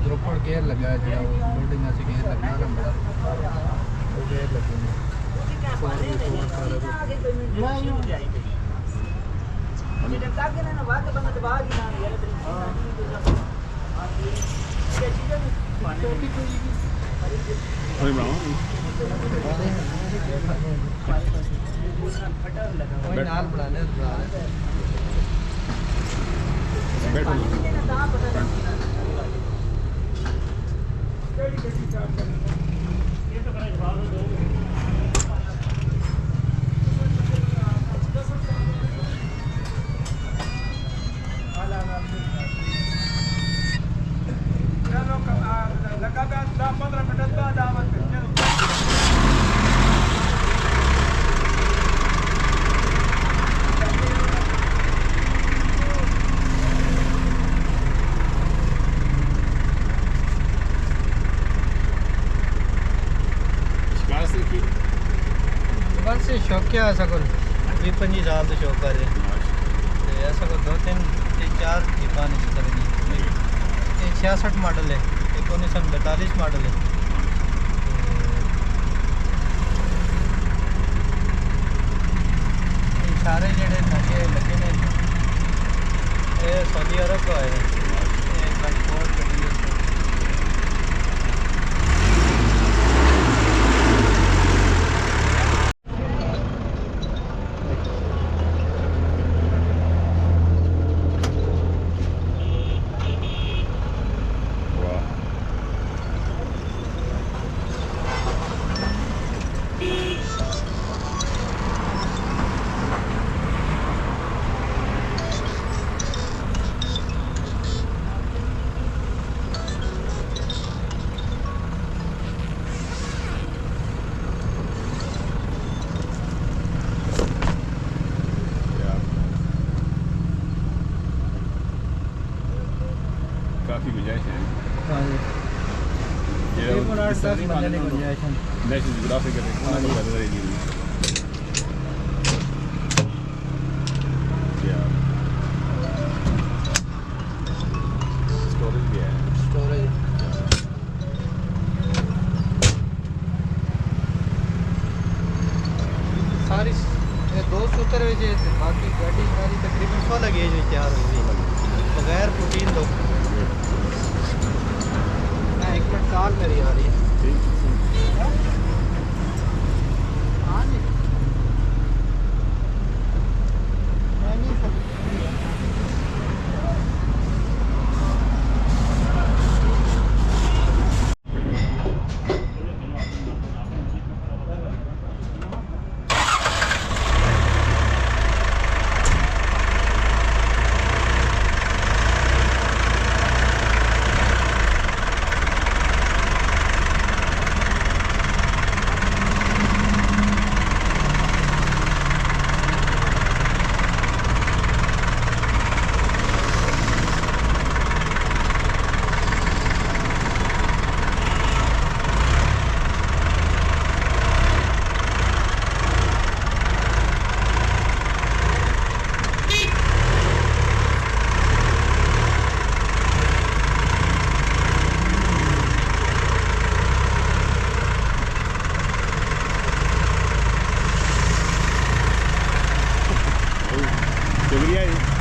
द्रुपड़ gear लगा है जो लोडिंग से गेयर लगना ना बड़ा वो गेयर लगे हैं नाल बनाने बस शौकिया ऐसा को 20-25 साल तो शौक है ऐसा को 2-3-4 दुकान इसी तरह की 66 मॉडल है 1942 मॉडल है सारे जेडे नशे लगे ने ये सऊदी अरब को आए हैं ट्रांसपोर्ट के लिए काफ़ी गुंजाइश है। हाँ जी ये 10 बंदे की गुंजाइश है नेशनल जियोग्राफिक के स्टोरेज भी है स्टोरेज सारी ये 2 सूत्र है बाकी गाड़ी सारी तकरीबन 100 लगे जो तैयार हुई बगैर प्रोटीन दो एक मिनट कॉल मेरी आ रही है हाँ जी शुक्रिया जी।